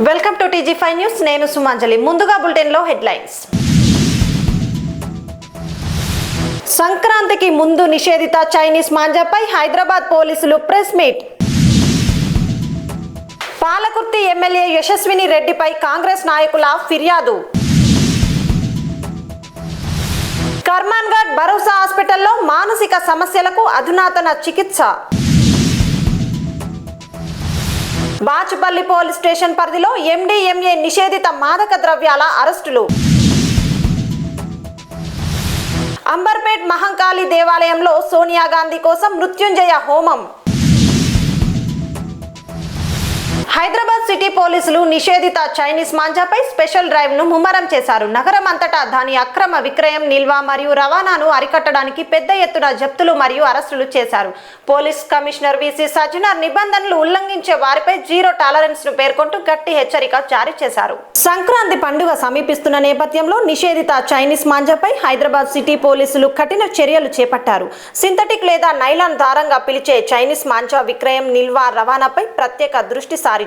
Welcome to TG5 news. నేను సుమాంజలి. ముందుగా bulletin లో హెడ్లైన్స్. సంక్రాంతికి ముందు నిషేధిత చైనీస్ మాంజాపై హైదరాబాద్ పోలీసులు ప్రెస్ మీట్. పాలకుర్తి ఎమ్మెల్యే యశస్విని రెడ్డిపై కాంగ్రెస్ నాయకుల ఫిర్యాదు. కర్మాన్ఘాట్ భరోసా హాస్పిటల్లో మానసిక సమస్యలకు అధునాతన చికిత్స. బాచుపల్లి పోలీస్ స్టేషన్ పరిధిలో MDMA నిషేధిత మాదక ద్రవ్యాల అరెస్టులు. అంబర్పేట్ మహంకాళి దేవాలయంలో సోనియా గాంధీ కోసం మృత్యుంజయ హోమం. హైదరాబాద్ సిటీ పోలీసులు నిషేధిత చైనీస్ మాంజాపై స్పెషల్ డ్రైవ్ ను ముమ్మరం చేశారు. నగరం అంతటా దాని అక్రమ విక్రయం, నిల్వ మరియు రవాణాను అరికట్టడానికి పెద్ద ఎత్తున జప్తులు మరియు అరెస్టులు చేశారు. పోలీస్ కమిషనర్ VC సజ్జనార్ నిబంధనలు ఉల్లంఘించే వారిపై జీరో టాలరెన్స్ ను పేర్కొంటూ గట్టి హెచ్చరిక జారీ చేశారు. సంక్రాంతి పండుగ సమీపిస్తున్న నేపథ్యంలో నిషేధిత చైనీస్ మాంజాపై హైదరాబాద్ సిటీ పోలీసులు కఠిన చర్యలు చేపట్టారు. సింథటిక్ లేదా నైలాన్ దారంగా పిలిచే చైనీస్ మాంజా విక్రయం, నిల్వ, రవాణాపై ప్రత్యేక దృష్టి సారించారు.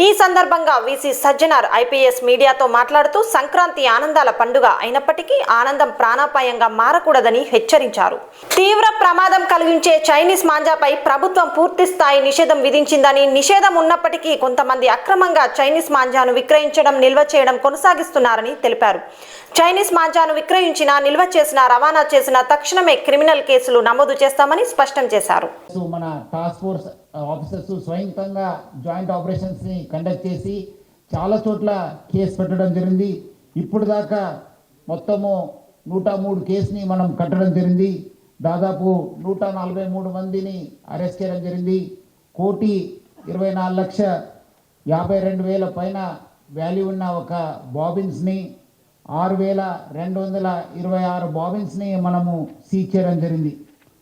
ఈ సందర్భంగా VC సజ్జనార్ IPS మీడియాతో మాట్లాడుతూ సంక్రాంతి ఆనందాల పండుగ అయినప్పటికీ ఆనందం ప్రాణాపాయంగా మారకూడదని హెచ్చరించారు. తీవ్ర ప్రమాదం కలిగించే చైనీస్ మాంజాపై ప్రభుత్వం పూర్తి స్థాయి నిషేధం విధించిందని, నిషేధం ఉన్నప్పటికీ కొంతమంది అక్రమంగా చైనీస్ మాంజాను విక్రయించడం, నిల్వ చేయడం కొనసాగిస్తున్నారని తెలిపారు. చైనీస్ మాంజాను విక్రయించిన, నిల్వ చేసిన, రవాణా చేసిన తక్షణమే క్రిమినల్ కేసులు నమోదు చేస్తామని స్పష్టం చేశారు. మన టాస్క్ ఫోర్స్ ఆఫీసర్స్ స్వయంగా జాయింట్ ఆపరేషన్స్ ని కండక్ట్ చేసి చాలా చోట్ల కేసు పెట్టడం జరిగింది. ఇప్పుడు దాకా మొత్తము 103 కేసుని మనం కట్టడం జరిగింది. దాదాపు 143 మందిని అరెస్ట్ చేయడం జరిగింది. 1,24,52,000 పైన వాల్యూ ఉన్న ఒక బాబిన్స్ని, 6,226 బాబిన్స్ని మనము సీజ్ చేయడం జరిగింది.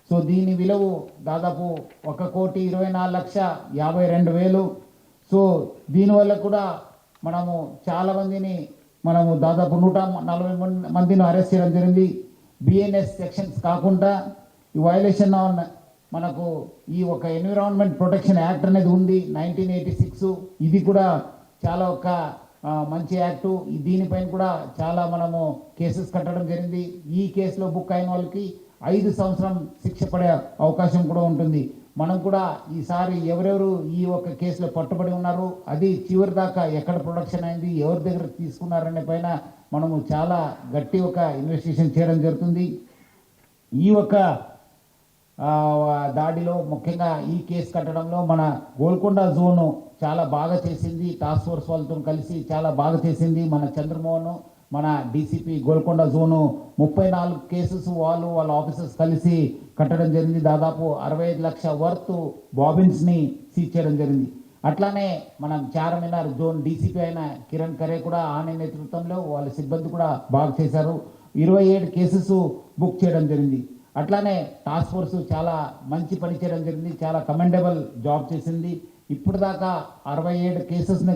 సో దీని విలువ దాదాపు 1,24,52,000. సో దీనివల్ల కూడా మనము చాలా మందిని దాదాపు 140 మందిని అరెస్ట్ చేయడం జరిగింది. BNS సెక్షన్స్ కాకుండా ఈ వైలేషన్ ఆన్ మనకు ఈ ఒక ఎన్విరాన్మెంట్ ప్రొటెక్షన్ యాక్ట్ అనేది ఉంది 1986. ఇది కూడా చాలా ఒక మంచి యాక్టు. దీనిపైన కూడా చాలా మనము కేసెస్ కట్టడం జరిగింది. ఈ కేసులో బుక్ అయిన వాళ్ళకి 5 సంవత్సరం శిక్ష పడే అవకాశం కూడా ఉంటుంది. మనం కూడా ఈసారి ఎవరెవరు ఈ ఒక కేసులో పట్టుబడి ఉన్నారు, అది చివరి దాకా ఎక్కడ ప్రొడక్షన్ అయింది, ఎవరి దగ్గర తీసుకున్నారనే పైన మనము చాలా గట్టి ఒక ఇన్వెస్టిగేషన్ చేయడం జరుగుతుంది. ఈ ఒక దాడిలో ముఖ్యంగా ఈ కేసు కట్టడంలో మన గోల్కొండ జోను చాలా బాగా చేసింది. టాస్క్ ఫోర్స్ వాళ్ళతో కలిసి చాలా బాగా చేసింది. మన చంద్రమోహన్, మన DCP గోల్కొండ జోను 34 కేసెస్ వాళ్ళ ఆఫీసర్స్ కలిసి కట్టడం జరిగింది. దాదాపు 65 లక్షల వర్త్ బాబిన్స్ని సీజ్ చేయడం జరిగింది. అట్లానే మనం చార్మినార్ జోన్ DCP అయిన కిరణ్ ఖరే కూడా ఆయన నేతృత్వంలో వాళ్ళ సిబ్బంది కూడా బాగా చేశారు. 27 కేసెస్ బుక్ చేయడం జరిగింది. అట్లానే టాస్క్ ఫోర్స్ చాలా మంచి పని చేయడం జరిగింది. చాలా కమెండబుల్ జాబ్ చేసింది. ఇప్పుడు దాకా 67 కేసెస్ని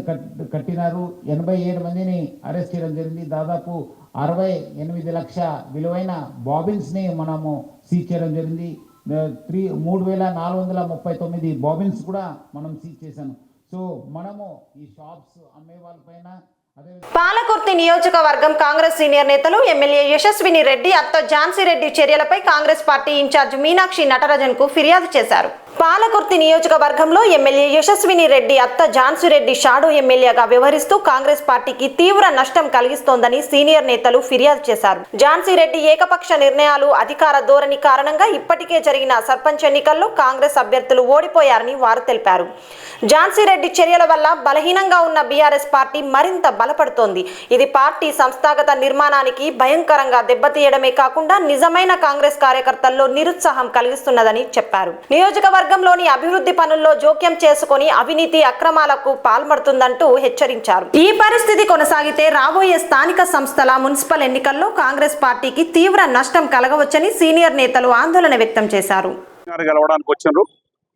కట్టినారు. 87 మందిని అరెస్ట్ చేయడం జరిగింది. దాదాపు 68 లక్షల విలువైన బాబిన్స్ని మనము సీజ్ చేయడం జరిగింది. 3,439 బాబిన్స్ కూడా మనం సీజ్ చేశాను. సో మనము ఈ షాప్స్ అమ్మే వాళ్ళపైన పాలకుర్తి నియోజకవర్గం కాంగ్రెస్ సీనియర్ నేతలు ఎమ్మెల్యే యశస్విని రెడ్డి అత్త ఝాన్సీ రెడ్డి చర్యలపై కాంగ్రెస్ పార్టీ ఇన్ఛార్జ్ మీనాక్షి నటరాజన్ కు ఫిర్యాదు చేశారు. పాలకుర్తి నియోజకవర్గంలో ఎమ్మెల్యే యశస్విని రెడ్డి అత్త ఝాన్సీ రెడ్డి షాడో ఎమ్మెల్యేగా వ్యవహరిస్తూ కాంగ్రెస్ పార్టీకి తీవ్ర నష్టం కలిగిస్తోందని సీనియర్ నేతలు ఫిర్యాదు చేశారు. ఝాన్సీ రెడ్డి ఏకపక్ష నిర్ణయాలు, అధికార ధోరణి కారణంగా ఇప్పటికే జరిగిన సర్పంచ్ ఎన్నికల్లో కాంగ్రెస్ అభ్యర్థులు ఓడిపోయారని వారు తెలిపారు. ఝాన్సీ రెడ్డి చర్యల వల్ల బలహీనంగా ఉన్న బీఆర్ఎస్ పార్టీ మరింత బలపడుతోంది. ఇది పార్టీ సంస్థాగత నిర్మాణానికి భయంకరంగా దెబ్బతీయడమే కాకుండా నిజమైన కాంగ్రెస్ కార్యకర్తల్లో నిరుత్సాహం కలిగిస్తున్నదని చెప్పారు. నియోజకవర్గంలోని అభివృద్ధి పనుల్లో జోక్యం చేసుకుని అవినీతి అక్రమాలకు పాల్పడుతుందంటూ హెచ్చరించారు. ఈ పరిస్థితి కొనసాగితే రాబోయే స్థానిక సంస్థల మున్సిపల్ ఎన్నికల్లో కాంగ్రెస్ పార్టీకి తీవ్ర నష్టం కలగవచ్చని సీనియర్ నేతలు ఆందోళన వ్యక్తం చేశారు.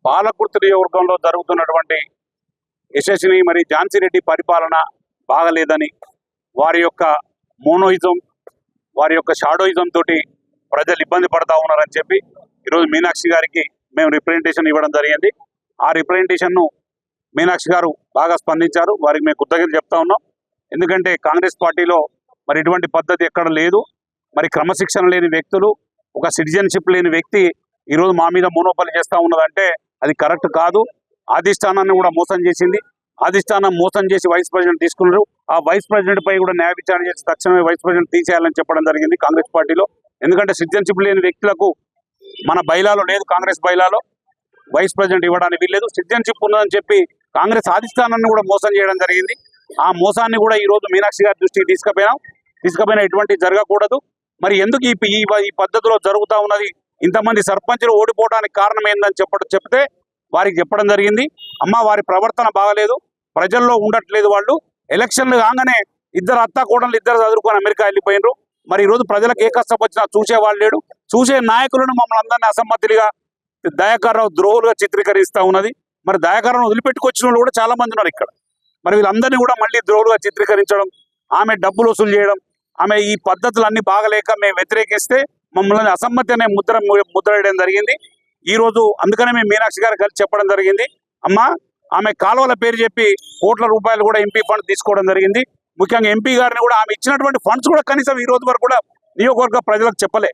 పాలకుర్తి నియోజకవర్గంలో జరుగుతున్నటువంటి యశస్విని మరి ఝాన్సీ రెడ్డి పరిపాలన బాగలేదని, వారి యొక్క మోనోయిజం, వారి యొక్క షాడోయిజం తోటి ప్రజలు ఇబ్బంది పడతా ఉన్నారని చెప్పి ఈరోజు మీనాక్షి గారికి మేము రిప్రజెంటేషన్ ఇవ్వడం జరిగింది. ఆ రిప్రజెంటేషన్ను మీనాక్షి గారు బాగా స్పందించారు. వారికి మేము కృతజ్ఞతలు చెప్తా ఉన్నాం. ఎందుకంటే కాంగ్రెస్ పార్టీలో మరి ఇటువంటి పద్ధతి ఎక్కడ లేదు. మరి క్రమశిక్షణ లేని వ్యక్తులు, ఒక సిటిజన్షిప్ లేని వ్యక్తి ఈరోజు మా మీద మోనోపలి చేస్తూ ఉన్నదంటే అది కరెక్ట్ కాదు. అధిష్టానాన్ని కూడా మోసం చేసింది. అధిష్టానం మోసం చేసి వైస్ ప్రెసిడెంట్ తీసుకున్నారు. ఆ వైస్ ప్రెసిడెంట్ పై కూడా న్యాయ విచారణ చేసి తక్షణమే వైస్ ప్రెసిడెంట్ తీసేయాలని చెప్పడం జరిగింది కాంగ్రెస్ పార్టీలో. ఎందుకంటే సిటిజన్షిప్ లేని వ్యక్తులకు మన బైలాలో లేదు, కాంగ్రెస్ బైలాలో వైస్ ప్రెసిడెంట్ ఇవ్వడానికి వీల్లేదు. సిటిజన్షిప్ ఉన్నదని చెప్పి కాంగ్రెస్ అధిష్టానాన్ని కూడా మోసం చేయడం జరిగింది. ఆ మోసాన్ని కూడా ఈ రోజు మీనాక్షి గారి దృష్టికి తీసుకుపోయినా ఎటువంటి జరగకూడదు. మరి ఎందుకు ఈ పద్ధతిలో జరుగుతూ ఉన్నది, ఇంతమంది సర్పంచులు ఓడిపోవడానికి కారణం ఏందని చెప్తే వారికి చెప్పడం జరిగింది. అమ్మ, వారి ప్రవర్తన బాగలేదు, ప్రజల్లో ఉండట్లేదు. వాళ్ళు ఎలక్షన్లు కాగానే ఇద్దరు అత్తాకోడళ్ళు ఇద్దరు చదువుకొని అమెరికా వెళ్ళిపోయినరు. మరి ఈరోజు ప్రజలకు ఏ కష్టం వచ్చినా చూసేవాళ్ళు లేడు. చూసే నాయకులను మమ్మల్ని అందరినీ అసమ్మతిగా దయాకర్ రావు ద్రోహులుగా చిత్రీకరిస్తూ ఉన్నది. మరి దయాకర్ రావు వదిలిపెట్టుకొచ్చిన వాళ్ళు కూడా చాలా మంది ఉన్నారు ఇక్కడ. మరి వీళ్ళందరినీ కూడా మళ్ళీ ద్రోహులుగా చిత్రీకరించడం, ఆమె డబ్బులు వసూలు చేయడం, ఆమె ఈ పద్ధతులన్నీ బాగలేక మేము వ్యతిరేకిస్తే మమ్మల్ని అసమ్మతి అనే ముద్ర వేయడం జరిగింది. ఈ రోజు అందుకనే మేము మీనాక్షి గారు కలిసి చెప్పడం జరిగింది. అమ్మ, ఆమె కాలువల పేరు చెప్పి కోట్ల రూపాయలు కూడా ఎంపీ ఫండ్ తీసుకోవడం జరిగింది. ముఖ్యంగా ఎంపీ గారిని కూడా ఆమె ఇచ్చినటువంటి ఫండ్స్ కూడా కనీసం ఈ రోజు వరకు కూడా నియోజకవర్గ ప్రజలకు చెప్పలే.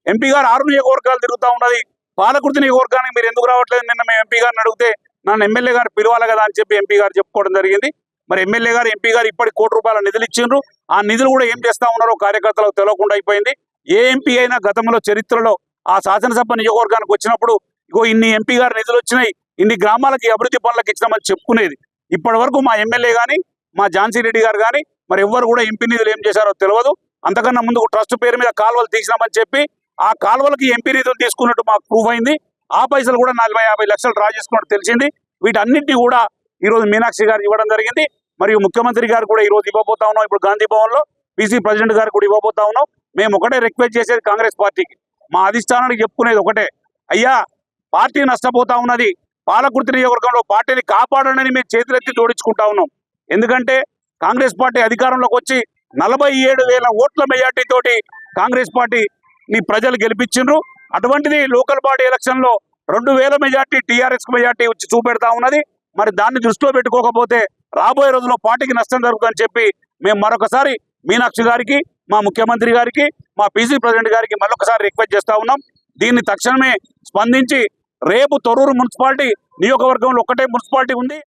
ఎంపీ గారు 6 నియోజకవర్గాలు తిరుగుతూ ఉన్నది. పాలకుర్తి నియోజకవర్గానికి మీరు ఎందుకు రావట్లేదు? నిన్న మేము ఎంపీ గారిని అడిగితే నన్ను ఎమ్మెల్యే గారు పిలవాలి కదా అని చెప్పి ఎంపీ గారు చెప్పుకోవడం జరిగింది. మరి ఎమ్మెల్యే గారు, ఎంపీ గారు ఇప్పటికి ₹1 కోటి నిధులు ఇచ్చిండ్రు. ఆ నిధులు కూడా ఏం చేస్తా ఉన్నారో కార్యకర్తలకు తెలియకుండా అయిపోయింది. ఏ ఎంపీ అయినా గతంలో చరిత్రలో ఆ శాసనసభ నియోజకవర్గానికి వచ్చినప్పుడు ఇగో ఇన్ని ఎంపీ గారు నిధులు వచ్చినాయి, ఇన్ని గ్రామాలకి అభివృద్ధి పనులకు ఇచ్చినామని చెప్పుకునేది. ఇప్పటి వరకు మా ఎమ్మెల్యే కానీ, మా ఝాన్సీ రెడ్డి గారు కానీ మరి ఎవ్వరు కూడా ఎంపీ నిధులు ఏం చేశారో తెలియదు. అంతకన్నా ముందు ట్రస్ట్ పేరు మీద కాలువలు తీసినామని చెప్పి ఆ కాలువలకి ఎంపీ నిధులు తీసుకున్నట్టు మాకు ప్రూఫ్ అయింది. ఆ పైసలు కూడా 40-50 లక్షలు డ్రా చేసుకున్నట్టు తెలిసింది. వీటన్నిటిని కూడా ఈరోజు మీనాక్షి గారు ఇవ్వడం జరిగింది. మరియు ముఖ్యమంత్రి గారు కూడా ఈరోజు ఇవ్వబోతా ఉన్నాం. ఇప్పుడు గాంధీ భవన్లో పీసీ ప్రెసిడెంట్ గారు కూడా ఇవ్వబోతా ఉన్నాం. మేము ఒకటే రిక్వెస్ట్ చేసేది కాంగ్రెస్ పార్టీకి, మా అధిష్టానానికి చెప్పుకునేది ఒకటే, అయ్యా పార్టీ నష్టపోతా ఉన్నది, పాలకుర్తి నియోజకవర్గంలో పార్టీని కాపాడనని మేము చేతులెత్తి జోడించుకుంటా ఉన్నాం. ఎందుకంటే కాంగ్రెస్ పార్టీ అధికారంలోకి వచ్చి 47,000 ఓట్ల మెజార్టీ తోటి కాంగ్రెస్ పార్టీని ప్రజలు గెలిపించిండ్రు. అటువంటిది లోకల్ బాడీ ఎలక్షన్లో 2,000 మెజార్టీ టీఆర్ఎస్ మెజార్టీ వచ్చి చూపెడతా ఉన్నది. మరి దాన్ని దృష్టిలో పెట్టుకోకపోతే రాబోయే రోజుల్లో పార్టీకి నష్టం జరుగుతుందని చెప్పి మేము మరొకసారి మీనాక్షి గారికి, మా ముఖ్యమంత్రి గారికి, మా పీసీ ప్రెసిడెంట్ గారికి మరొకసారి రిక్వెస్ట్ చేస్తా ఉన్నాం. దీన్ని తక్షణమే స్పందించి రేపు తొర్రూరు మున్సిపాలిటీ నియోజకవర్గంలో ఒకటే మున్సిపాలిటీ ఉంది.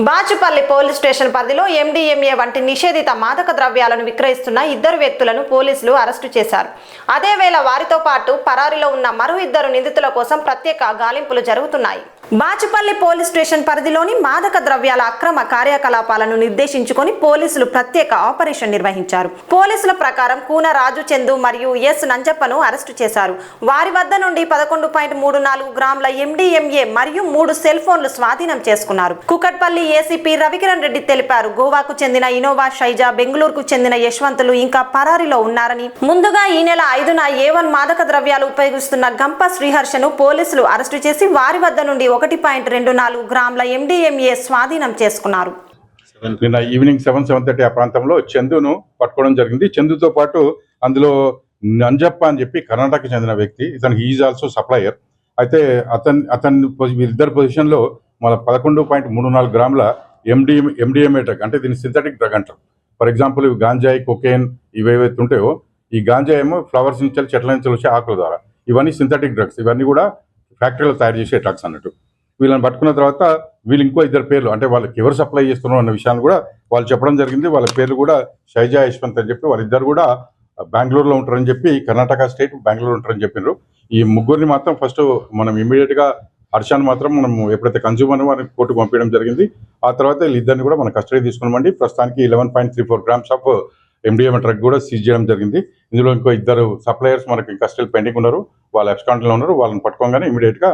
బాచుపల్లి పోలీస్ స్టేషన్ పరిధిలో MDMA వంటి నిషేధిత మాదక ద్రవ్యాలను విక్రయిస్తున్న 2 వ్యక్తులను పోలీసులు అరెస్టు చేశారు. అదేవేళ వారితో పాటు పరారీలో ఉన్న మరో 2 నిందితుల కోసం ప్రత్యేక గాలింపులు జరుగుతున్నాయి. బాచుపల్లి పోలీస్ స్టేషన్ పరిధిలోని మాదక ద్రవ్యాల అక్రమ కార్యకలాపాలను నిర్దేశించుకొని పోలీసులు ప్రత్యేక ఆపరేషన్ నిర్వహించారు. పోలీసుల ప్రకారం కూన రాజు చందు మరియు ఎస్ నంజప్పను అరెస్టు చేశారు. వారి వద్ద నుండి 11.34 గ్రాముల MDMA మరియు 3 సెల్ ఫోన్లు స్వాధీనం చేసుకున్నారు. కుకట్పల్లి ఏసీపీ రవికిరణ్ రెడ్డి తెలిపారు. గోవాకు చెందిన ఇనోవా షైజా, బెంగళూరుకు చెందిన యశ్వంతులు ఇంకా పరారీలో ఉన్నారని, ముందుగా ఈ నెల 5న A1 మాదక ద్రవ్యాలు ఉపయోగిస్తున్న గంప శ్రీహర్షను పోలీసులు అరెస్టు చేసి వారి వద్ద నుండి 1.24 గ్రాముల MDMA స్వాధీనం చేసుకున్నారు. నిన్న ఈవినింగ్ 7:30 ఆ ప్రాంతంలో చందును పట్టుకోవడం జరిగింది. చందుతో పాటు అందులో నంజప్ప అని చెప్పి కర్ణాటకకి చెందిన వ్యక్తి, ఇతనికి ఈజ్ ఆల్సో సప్లయర్. అయితే అతని వీరిద్దరు పొజిషన్లో మన 11.34 గ్రాముల MDMA డ్రగ్, అంటే దీన్ని సింథటిక్ డ్రగ్ అంటారు. ఫర్ ఎగ్జాంపుల్ ఇవి గాంజాయి, కొకేన్ ఇవేవైతే ఉంటాయో, ఈ గాంజాయి ఏమో ఫ్లవర్స్ నుంచి చెట్ల నుంచి వచ్చే ఆకుల ద్వారా, ఇవన్నీ సింథటిక్ డ్రగ్స్, ఇవన్నీ కూడా ఫ్యాక్టరీలో తయారు చేసే డ్రగ్స్ అన్నట్టు. వీళ్ళని పట్టుకున్న తర్వాత వీళ్ళు ఇంకో 2 పేర్లు, అంటే వాళ్ళకి ఎవరు సప్లై చేస్తున్నారు అన్న విషయాన్ని కూడా వాళ్ళు చెప్పడం జరిగింది. వాళ్ళ పేర్లు కూడా షైజా, యశ్వంత్ అని చెప్పి, వాళ్ళిద్దరు కూడా బెంగళూరులో ఉంటారని చెప్పి, కర్ణాటక స్టేట్ బెంగళూరు ఉంటారని చెప్పినారు. ఈ ముగ్గురిని మాత్రం ఫస్ట్ మనం ఇమీడియట్గా హర్షాన్ని మాత్రం మనం ఎప్పుడైతే కన్జ్యూమర్ వారిని కోర్టుకు పంపించడం జరిగింది. ఆ తర్వాత వీళ్ళిద్దరిని కూడా మనం కస్టడీ తీసుకున్నామండి. ప్రస్తుతానికి 11.34 గ్రామ్స్ ఆఫ్ MDMA డ్రగ్ కూడా సీజ్ చేయడం జరిగింది. ఇందులో ఇంకో 2 సప్లయర్స్ మనకి కస్టడీ పెండింగ్ ఉన్నారు, వాళ్ళు అబ్స్కాండ్లో ఉన్నారు. వాళ్ళని పట్టుకోగానే ఇమీడియట్గా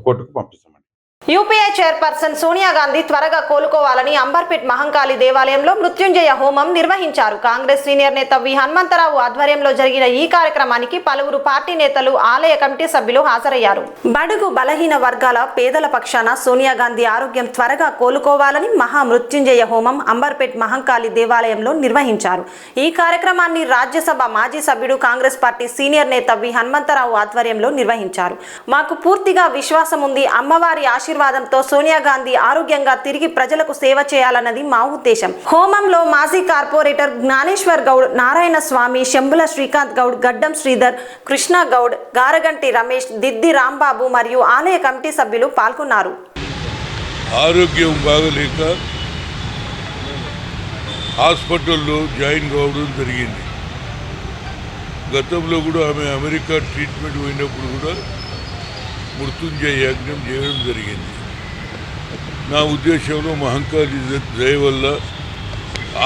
కోర్టుకు పంపిస్తామండి. యూపీఏ చైర్పర్సన్ సోనియా గాంధీ త్వరగా కోలుకోవాలని అంబర్పేట్ మహంకాళి దేవాలయంలో మృత్యుంజయ హోమం నిర్వహించారు. కాంగ్రెస్ సీనియర్ నేత వి హనుమంతరావు ఆధ్వర్యంలో జరిగిన ఈ కార్యక్రమానికి పలువురు పార్టీ నేతలు, ఆలయ కమిటీ సభ్యులు హాజరయ్యారు. బడుగు బలహీన వర్గాల పేదల పక్షాన సోనియా గాంధీ ఆరోగ్యం త్వరగా కోలుకోవాలని మహా మృత్యుంజయ హోమం అంబర్పేట్ మహంకాళి దేవాలయంలో నిర్వహించారు. ఈ కార్యక్రమాన్ని రాజ్యసభ మాజీ సభ్యుడు, కాంగ్రెస్ పార్టీ సీనియర్ నేత వి హనుమంతరావు ఆధ్వర్యంలో నిర్వహించారు. మాకు పూర్తిగా విశ్వాసం ఉంది, అమ్మవారి ఆశీర్వాదం ఆశీర్వాదంతో సోనియా గాంధీ ఆరోగ్యంగా తిరిగి ప్రజలకు సేవ చేయాలన్నది మా ఉద్దేశం. హోమంలో మాజీ కార్పొరేటర్ జ్ఞానేశ్వర్ గౌడ్, నారాయణ స్వామి, శంభుల శ్రీకాంత్ గౌడ్, గడ్డం శ్రీధర్, కృష్ణ గౌడ్, గారగంటి రమేష్, దిద్ది రాంబాబు మరియు ఆలయ కమిటీ సభ్యులు పాల్గొన్నారు. ఆరోగ్యం బాగలేక హాస్పిటల్లో జాయిన్ కావడం జరిగింది. గతంలో కూడా ఆమె అమెరికా ట్రీట్మెంట్ పోయినప్పుడు కూడా మృత్యుంజయ యజ్ఞం చేయడం జరిగింది. నా ఉద్దేశంలో మహంకాళి దయ వల్ల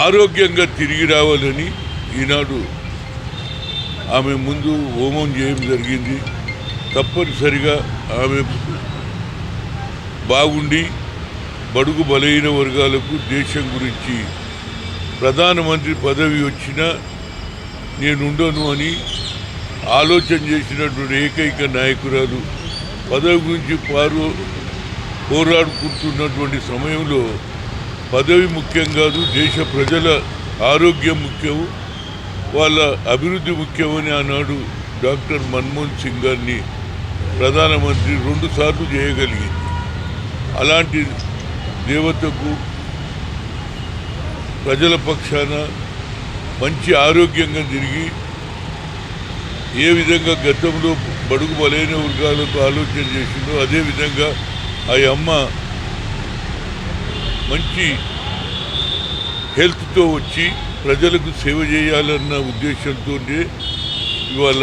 ఆరోగ్యంగా తిరిగి రావాలని ఈనాడు ఆమె ముందు హోమం చేయడం జరిగింది. తప్పనిసరిగా ఆమె బాగుండి బడుగు బలహీన వర్గాలకు దేశం గురించి ప్రధానమంత్రి పదవి వచ్చినా నేనుండను అని ఆలోచన చేసినటువంటి ఏకైక నాయకురాలు, పదవి గురించి పోరాడుకుంటున్నటువంటి సమయంలో పదవి ముఖ్యం కాదు, దేశ ప్రజల ఆరోగ్యం ముఖ్యం, వాళ్ళ అభివృద్ధి ముఖ్యమని ఆనాడు డాక్టర్ మన్మోహన్ సింగ్ గారిని ప్రధానమంత్రి 2 సార్లు చేయగలిగింది. అలాంటి దేవతకు ప్రజల పక్షాన మంచి ఆరోగ్యంగా తిరిగి ఏ విధంగా గతంలో బడుగు బలైన వర్గాలకు ఆలోచన చేసిందో అదేవిధంగా ఆ అమ్మ మంచి హెల్త్తో వచ్చి ప్రజలకు సేవ చేయాలన్న ఉద్దేశంతో ఇవాళ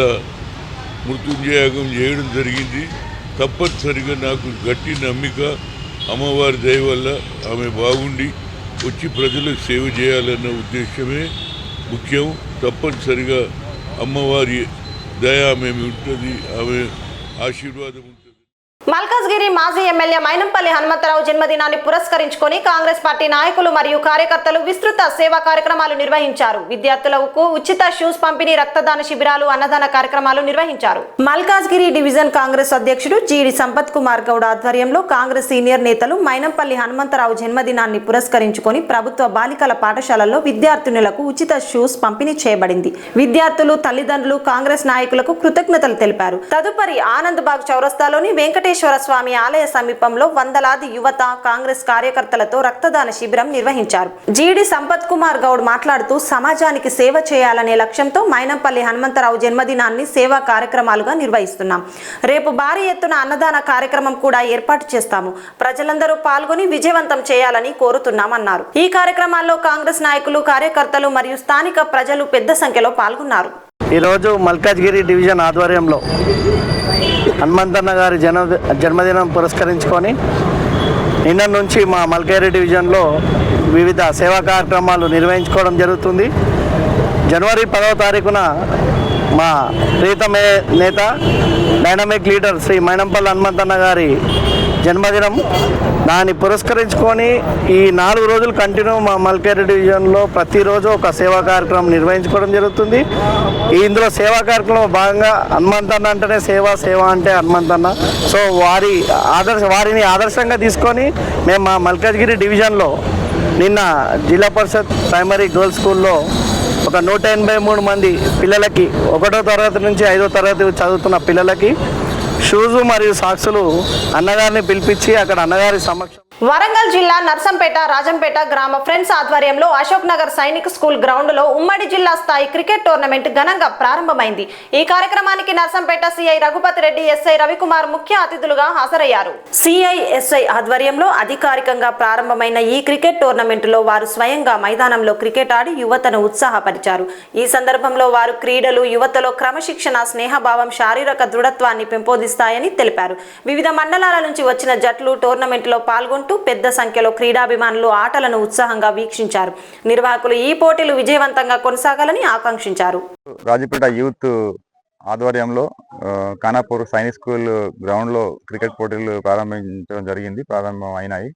మృత్యుంజయాగం చేయడం జరిగింది. తప్పనిసరిగా నాకు గట్టి నమ్మిక, అమ్మవారి దయ వల్ల ఆమె బాగుండి వచ్చి ప్రజలకు సేవ చేయాలన్న ఉద్దేశమే ముఖ్యం. తప్పనిసరిగా అమ్మవారి దయ ఆమె ఉంటుంది, ఆమె ఆశీర్వాదం ఉంటుంది. మల్కాజ్గిరి మాజీ ఎమ్మెల్యే మైనంపల్లి హనుమంతరావు జన్మదినాన్ని పురస్కరించుకొని కాంగ్రెస్ పార్టీ నాయకులు మరియు కార్యకర్తలు విస్తృత సేవా కార్యక్రమాలు నిర్వహించారు. విద్యార్థులకు ఉచిత షూస్ పంపిణీ, రక్తదాన శిబిరాలు, అన్నదాన కార్యక్రమాలు నిర్వహించారు. మల్కాజ్గిరి డివిజన్ కాంగ్రెస్ అధ్యక్షుడు జీడి సంపత్ కుమార్ గౌడ్ ఆధ్వర్యంలో కాంగ్రెస్ సీనియర్ నేతలు మైనంపల్లి హనుమంతరావు జన్మదినాన్ని పురస్కరించుకొని ప్రభుత్వ బాలికల పాఠశాలల్లో విద్యార్థినులకు ఉచిత షూస్ పంపిణీ చేయబడింది. విద్యార్థులు, తల్లిదండ్రులు కాంగ్రెస్ నాయకులకు కృతజ్ఞతలు తెలిపారు. తదుపరి ఆనంద్ బాగ్ చౌరస్తాలోని వెంకటేశ్వర స్వామి ఆలయ సమీపంలో వందలాది యువత కాంగ్రెస్ కార్యకర్తలతో రక్తదాన శిబిరం నిర్వహించారు. జీడి సంపత్ కుమార్ గౌడ్ మాట్లాడుతూ సమాజానికి సేవ చేయాలనే లక్ష్యంతో మైనంపల్లి హనుమంతరావు జన్మదినాన్ని సేవా కార్యక్రమాలుగా నిర్వహిస్తున్నాం. రేపు భారీ ఎత్తున అన్నదాన కార్యక్రమం కూడా ఏర్పాటు చేస్తాము. ప్రజలందరూ పాల్గొని విజయవంతం చేయాలని కోరుతున్నామన్నారు. ఈ కార్యక్రమాల్లో కాంగ్రెస్ నాయకులు, కార్యకర్తలు మరియు స్థానిక ప్రజలు పెద్ద సంఖ్యలో పాల్గొన్నారు. ఈరోజు మల్కాజ్గిరి డివిజన్ ఆధ్వర్యంలో హనుమంతన్న గారి జన్మదినం పురస్కరించుకొని నిన్న నుంచి మా మల్కాజ్గిరి డివిజన్లో వివిధ సేవా కార్యక్రమాలు నిర్వహించుకోవడం జరుగుతుంది. జనవరి 10వ తారీఖున మా ప్రీతమ నేత, డైనమిక్ లీడర్ శ్రీ మైనంపల్లి హనుమంతన్న గారి జన్మదినం. దాన్ని పురస్కరించుకొని ఈ 4 రోజులు కంటిన్యూ మా మల్కాజ్గిరి డివిజన్లో ప్రతిరోజు ఒక సేవా కార్యక్రమం నిర్వహించుకోవడం జరుగుతుంది. ఇందులో సేవా కార్యక్రమం భాగంగా హనుమంతన్న అంటేనే సేవ, సేవ అంటే హనుమంతన్న. సో వారిని ఆదర్శంగా తీసుకొని మేము మా మల్కాజ్గిరి డివిజన్లో నిన్న జిల్లా పరిషత్ ప్రైమరీ గర్ల్స్ స్కూల్లో ఒక 183 మంది పిల్లలకి 1వ తరగతి నుంచి 5వ తరగతి చదువుతున్న పిల్లలకి షూజు మరియు సాక్సులు అన్నగారిని పిలిపించి అక్కడ అన్నగారి సమక్షం. వరంగల్ జిల్లా నర్సంపేట, రాజంపేట గ్రామ ఫ్రెండ్స్ ఆధ్వర్యంలో అశోక్ నగర్ సైనిక్ స్కూల్ గ్రౌండ్ లో ఉమ్మడి జిల్లా స్థాయి క్రికెట్ టోర్నమెంట్ ఘనంగా ప్రారంభమైంది. ఈ కార్యక్రమానికి నర్సంపేట సిఐ రఘుపతి రెడ్డి, ఎస్ఐ రవికుమార్ ముఖ్య అతిథులుగా హాజరయ్యారు. సిఐ, ఎస్ఐ ఆధ్వర్యంలో అధికారికంగా ప్రారంభమైన ఈ క్రికెట్ టోర్నమెంట్ లో వారు స్వయంగా మైదానంలో క్రికెట్ ఆడి యువతను ఉత్సాహపరిచారు. ఈ సందర్భంలో వారు క్రీడలు యువతలో క్రమశిక్షణ, స్నేహభావం, శారీరక దృఢత్వాన్ని పెంపొందిస్తాయని తెలిపారు. వివిధ మండలాల నుంచి వచ్చిన జట్లు టోర్నమెంట్ లో పాల్గొంటూ పెద్ద సంఖ్యలో క్రీడాభిమానులు ఆటలను ఉత్సాహంగా వీక్షించారు. నిర్వాహకులు ఈ పోటీలు విజయవంతంగా కొనసాగాలని ఆకాంక్షించారు. రాజపేట యూత్ ఆధ్వర్యంలో ఖానాపూర్ సైనిక్ స్కూల్ గ్రౌండ్ లో క్రికెట్ పోటీలు ప్రారంభం అయినాయి.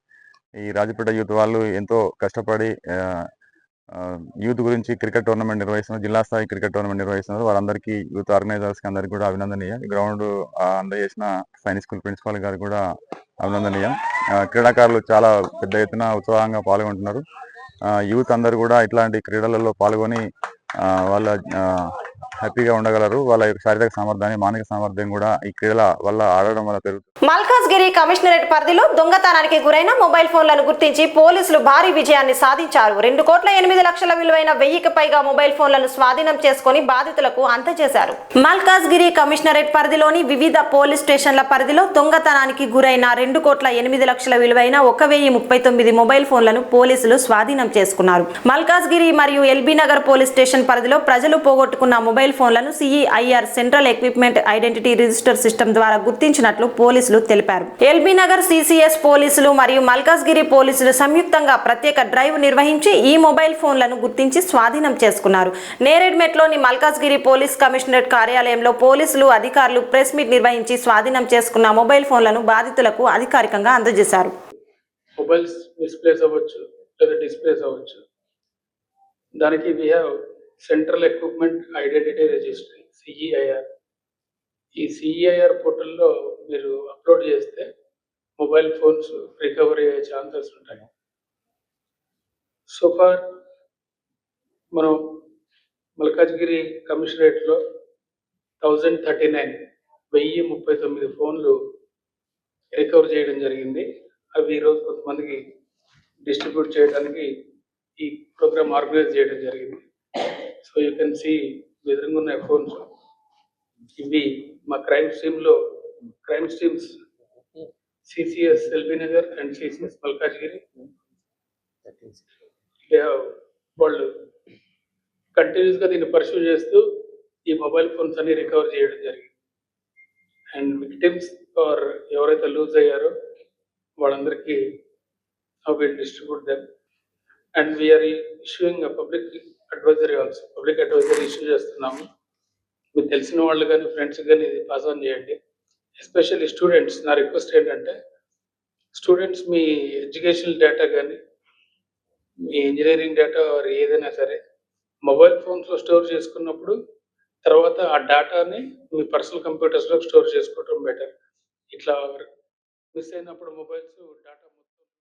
ఈ రాజపేట యూత్ వాళ్ళు ఎంతో కష్టపడి యూత్ గురించి క్రికెట్ టోర్నమెంట్ నిర్వహిస్తున్నారు, జిల్లా స్థాయి క్రికెట్ టోర్నమెంట్ నిర్వహిస్తున్నారు. వారందరికీ యూత్ ఆర్గనైజర్స్ కి అందరికీ కూడా అభినందనీయం. ఈ గ్రౌండ్ అందజేసిన సైనిక్ స్కూల్ ప్రిన్సిపాల్ గారు కూడా అభినందనీయం. క్రీడాకారులు చాలా పెద్ద ఎత్తున ఉత్సాహంగా పాల్గొంటున్నారు. యూత్ అందరూ కూడా ఇట్లాంటి క్రీడలలో పాల్గొని వాళ్ళ హ్యాపీగా ఉండగలరు. వాళ్ళ యొక్క శారీరక సామర్థ్యాన్ని, మానసిక సామర్థ్యం కూడా ఈ క్రీడల వల్ల ఆడడం వల్ల పెరుగుతుంది. మల్కాజ్గిరి కమిషనరేట్ పరిధిలో దొంగతనానికి గురైన మొబైల్ ఫోన్లను గుర్తించి పోలీసులు భారీ విజయాన్ని సాధించారు. 2,08,00,000 విలువైన 1000కి పైగా మొబైల్ ఫోన్లను స్వాధీనం చేసుకుని బాధితులకు అందజేశారు. మల్కాజ్గిరి కమిషనరేట్ పరిధిలోని వివిధ పోలీస్ స్టేషన్ల పరిధిలో దొంగతనానికి గురైన 2,08,00,000 విలువైన 1,039 మొబైల్ ఫోన్లను పోలీసులు స్వాధీనం చేసుకున్నారు. మల్కాజ్గిరి మరియు ఎల్బీ నగర్ పోలీస్ స్టేషన్ పరిధిలో ప్రజలు పోగొట్టుకున్న మొబైల్ ఫోన్లను CEIR central equipment identity register system ద్వారా గుర్తించినట్లు పోలీసులు తెలిపారు. ఎల్బీ నగర్ సిసిఎస్ పోలీసులు మరియు మల్కాజ్గిరి పోలీసులు సంయుక్తంగా ప్రత్యేక డ్రైవ్ నిర్వహించి ఈ మొబైల్ ఫోన్లను గుర్తించి స్వాధీనం చేసుకున్నారు. నేరేడ్మెట్లోని మల్కాజ్గిరి పోలీస్ కమిషనరేట్ కార్యాలయంలో పోలీసులు అధికారులు ప్రెస్ మీట్ నిర్వహించి స్వాధీనం చేసుకున్న మొబైల్ ఫోన్లను బాధితులకు అధికారికంగా అందజేశారు. మొబైల్స్ మిస్ప్లేస్ అవ్వచ్చు లేదా డిస్ప్లేస్ అవ్వచ్చు. దానికి we have central equipment identity registry CEIR. ఈ సిఈఐఆర్ పోర్టల్లో మీరు అప్లోడ్ చేస్తే మొబైల్ ఫోన్స్ రికవరీ అయ్యే ఛాన్సెస్ ఉంటాయి. సో ఫార్ మనం మల్కాజ్గిరి కమిషనరేట్లో 1,039 ఫోన్లు రికవర్ చేయడం జరిగింది. అవి ఈరోజు కొంతమందికి డిస్ట్రిబ్యూట్ చేయడానికి ఈ ప్రోగ్రామ్ ఆర్గనైజ్ చేయడం జరిగింది. సో యూ కెన్ సీ ఎదురుగా ఉన్న ఫోన్స్ ఇవి మా crime streams CCS LB Nagar and CCS Malkajgiri వాళ్ళు కంటిన్యూస్గా దీన్ని పర్సూ చేస్తూ ఈ మొబైల్ ఫోన్స్ అన్ని రికవర్ చేయడం జరిగింది. అండ్ విక్టిమ్స్ ఆర్ ఎవరైతే లూజ్ అయ్యారో వాళ్ళందరికీ will distribute them. And we're issuing public advisory also. Public advisory issue చేస్తున్నాము. మీకు తెలిసిన వాళ్ళు కానీ ఫ్రెండ్స్ కానీ ఇది పాస్ ఆన్ చేయండి. Especially students. నా రిక్వెస్ట్ ఏంటంటే స్టూడెంట్స్ మీ ఎడ్యుకేషనల్ డేటా కానీ మీ ఇంజనీరింగ్ డేటా ఆర్ ఏదైనా సరే మొబైల్ ఫోన్స్లో స్టోర్ చేసుకున్నప్పుడు తర్వాత ఆ డేటాని మీ పర్సనల్ కంప్యూటర్స్లో స్టోర్ చేసుకోవడం బెటర్. ఇట్లా మిస్ అయినప్పుడు మొబైల్స్ డేటా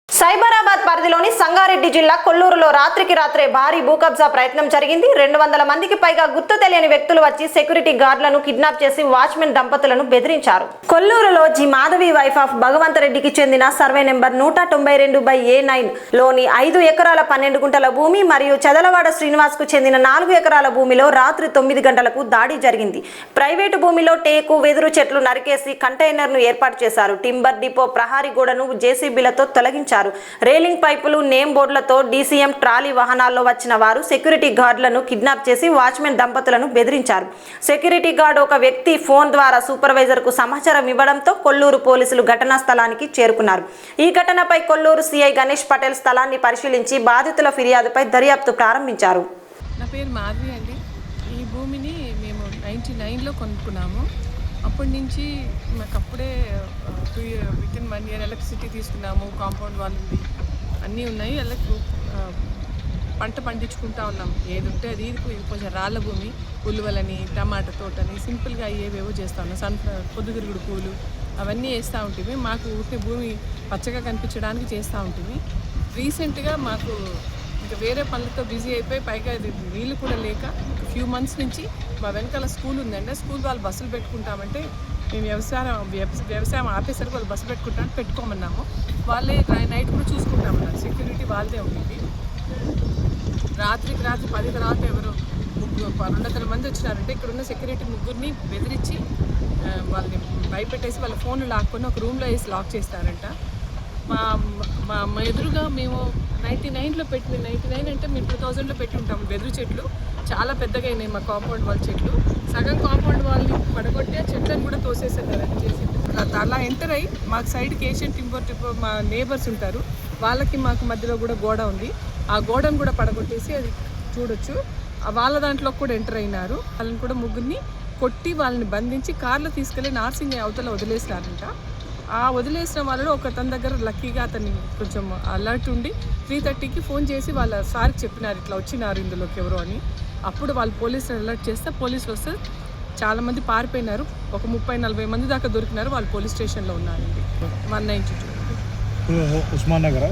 సైబరాబాద్ పరిధిలోని సంగారెడ్డి జిల్లా కొల్లూరులో రాత్రికి రాత్రే భారీ భూకబ్జా ప్రయత్నం జరిగింది. 200 మందికి పైగా గుర్తు తెలియని వ్యక్తులు వచ్చి సెక్యూరిటీ గార్డులను కిడ్నాప్ చేసి వాచ్మెన్ దంపతులను బెదిరించారు. కొల్లూరులో జి మాధవి వైఫ్ ఆఫ్ భగవంతరెడ్డికి చెందిన సర్వే నెంబర్ 192/A9 లోని 5 ఎకరాల 12 గుంటల భూమి మరియు చదలవాడ శ్రీనివాస్ కు చెందిన 4 ఎకరాల భూమిలో రాత్రి 9 గంటలకు దాడి జరిగింది. ప్రైవేటు భూమిలో టేకు వెదురు చెట్లు నరికేసి కంటైనర్ ను ఏర్పాటు చేశారు. టింబర్ డిపో ప్రహారీ గోడను జేసీబీలతో తొలగించారు. రేలింగ్ పైపులు, నేమ్ బోర్డులతో డీసీఎం ట్రాలీ వాహనాల్లో వచ్చిన వారు సెక్యూరిటీ గార్డులను కిడ్నాప్ చేసి వాచ్మెన్ దంపతులను బెదిరించారు. సెక్యూరిటీ గార్డు ఒక వ్యక్తి ఫోన్ ద్వారా సూపర్వైజర్ కు సమాచారం ఇవ్వడంతో కొల్లూరు పోలీసులు ఘటనా స్థలానికి చేరుకున్నారు. ఈ ఘటనపై కొల్లూరు సిఐ గణేష్ పటేల్ స్థలాన్ని పరిశీలించి బాధితుల ఫిర్యాదుపై దర్యాప్తు ప్రారంభించారు. నా పేరు మాధవి అండి. ఈ భూమిని మేము 99లో కొనుక్కున్నాము. అప్పటి నుంచి మాకు అప్పుడే వితిన్ 1 year ఎలక్ట్రిసిటీ తీసుకున్నాము. కాంపౌండ్ వాల్ ఉంది, అన్నీ ఉన్నాయి. పంట పండించుకుంటా ఉన్నాం. ఏది ఉంటే అది. కొంచెం రాళ్ళ భూమి, ఉల్లువలని, టమాటా తోటని సింపుల్గా అయ్యేవేవో చేస్తూ ఉన్నాం. సన్ఫ్లవర్, పొద్దుతిరుగుడు పూలు అవన్నీ వేస్తూ ఉంటుంది. మాకు ఊరికే భూమి పచ్చగా కనిపించడానికి చేస్తూ ఉంటుంది. రీసెంట్గా మాకు ఇంకా వేరే పనులతో బిజీ అయిపోయి పైగా ఇది వీళ్ళు కూడా లేక ఫ్యూ మంత్స్ నుంచి మా వెనకాల స్కూల్ ఉందండి. స్కూల్ వాళ్ళు బస్సులు పెట్టుకుంటామంటే మేము వ్యవసాయం ఆపేసరికి వాళ్ళు బస్సు పెట్టుకుంటామని పెట్టుకోమన్నాము. వాళ్ళే నైట్ కూడా చూసుకుంటామన్నారు. సెక్యూరిటీ వాళ్ళదే ఉంటుంది. రాత్రికి రాత్రి 10 తర్వాత ఎవరు 200 మంది వచ్చినారంటే ఇక్కడ ఉన్న సెక్యూరిటీ ముగ్గురిని బెదిరించి వాళ్ళని భయపెట్టేసి వాళ్ళ ఫోన్లు లాక్కొని ఒక రూమ్లో వేసి లాక్ చేస్తారంట. మా ఎదురుగా మేము 99లో పెట్టిన 99 అంటే మేము 2000లో పెట్టి ఉంటాము. వెదురు చెట్లు చాలా పెద్దగా అయినాయి. మా కాంపౌండ్ వాల్ చెట్లు సగం కాంపౌండ్ వాళ్ళని పడగొట్టి ఆ చెట్లను కూడా తోసేసారు చేసి. అలా ఎంటర్ అయ్యి మాకు సైడ్కి ఏషియన్ టింబర్ మా నేబర్స్ ఉంటారు. వాళ్ళకి మాకు మధ్యలో కూడా గోడ ఉంది. ఆ గోడను కూడా పడగొట్టేసి అది చూడొచ్చు. వాళ్ళ దాంట్లో కూడా ఎంటర్ అయినారు. వాళ్ళని కూడా ముగ్గురిని కొట్టి వాళ్ళని బంధించి కార్లో తీసుకెళ్ళి నార్సింగ్ అవతల వదిలేసినారంట. ఆ వదిలేసిన వాళ్ళు ఒక తన దగ్గర లక్కీగా అతన్ని కొంచెం అలర్ట్ ఉండి 3:30కి ఫోన్ చేసి వాళ్ళ సార్కి చెప్పినారు ఇట్లా వచ్చినారు ఇందులోకి ఎవరో అని. అప్పుడు వాళ్ళు పోలీసులు అలర్ట్ చేస్తే పోలీసులు వస్తే చాలామంది పారిపోయినారు. ఒక 30-40 మంది దాకా దొరికినారు. వాళ్ళు పోలీస్ స్టేషన్లో ఉన్నారండి. 192 ఉస్మాన్ నగర్.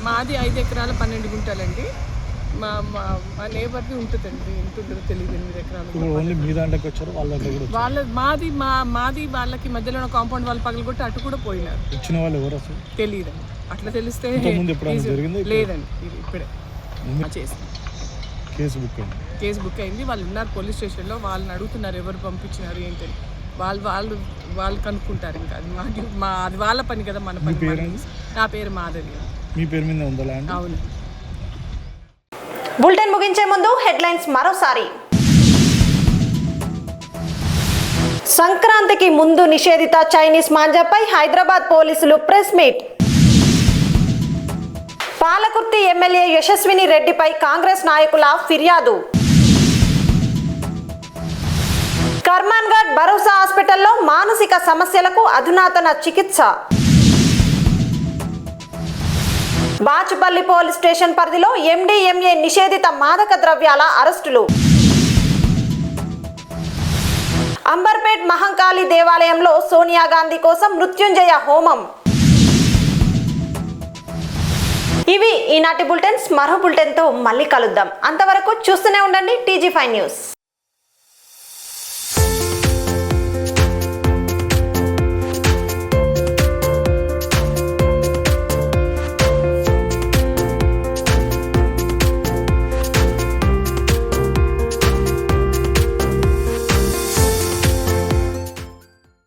మాది 5 ఎకరాల 12 గుంటలండి. మా మా మా నేబర్ది ఉంటుందండి, ఎంత ఉంటుందో తెలియదు. 8 ఎకరాలు. ఓన్లీ మీ దాంట్లోకి వచ్చారు, వాళ్ళ దగ్గర కూడా వాళ్ళ మాది వాళ్ళకి మధ్యలో కాంపౌండ్ వాళ్ళు పగలగొట్టి అటు కూడా పోయినారు. వచ్చిన వాళ్ళు ఎవరు అసలు తెలియదండి. అట్లా తెలిస్తే ఇంతకుముందు ఎప్పుడైనా జరిగిందా? లేదండి, ఇది ఇప్పుడే చేసింది. కేసు బుక్ అయింది. వాళ్ళు ఉన్నారు పోలీస్ స్టేషన్లో. వాళ్ళని అడుగుతున్నారు ఎవరు పంపించినారు ఏంటని. వాళ్ళు కనుక్కుంటారు. ఇంకా అది అది వాళ్ళ పని కదా, మన పని. నా పేరు మాధవి. మీ పేరు మీద ఉందా ల్యాండ్? అవును. బులెటిన్ ముగించే ముందు హెడ్లైన్స్ మరోసారి. సంక్రాంతికి ముందు నిషేధిత చైనీస్ మాంజాపై హైదరాబాద్ పోలీసులు ప్రెస్ మీట్. పాలకుర్తి ఎమ్మెల్యే యశస్విని రెడ్డిపై కాంగ్రెస్ నాయకుల ఫిర్యాదు. కర్మాన్ఘాట్ భరోసా హాస్పిటల్లో మానసిక సమస్యలకు అధునాతన చికిత్స. బాచుపల్లి పోలీస్ స్టేషన్ పరిధిలో MDMA నిషేధిత మాదక ద్రవ్యాల అరెస్టులు. అంబర్పేట్ మహంకాళి దేవాలయంలో సోనియా గాంధీ కోసం మృత్యుంజయ హోమం. ఇవి ఈనాటి బులెటిన్స్. మరో బులెటిన్తో మళ్ళీ కలుద్దాం. అంతవరకు చూస్తూనే ఉండండి TG5 న్యూస్.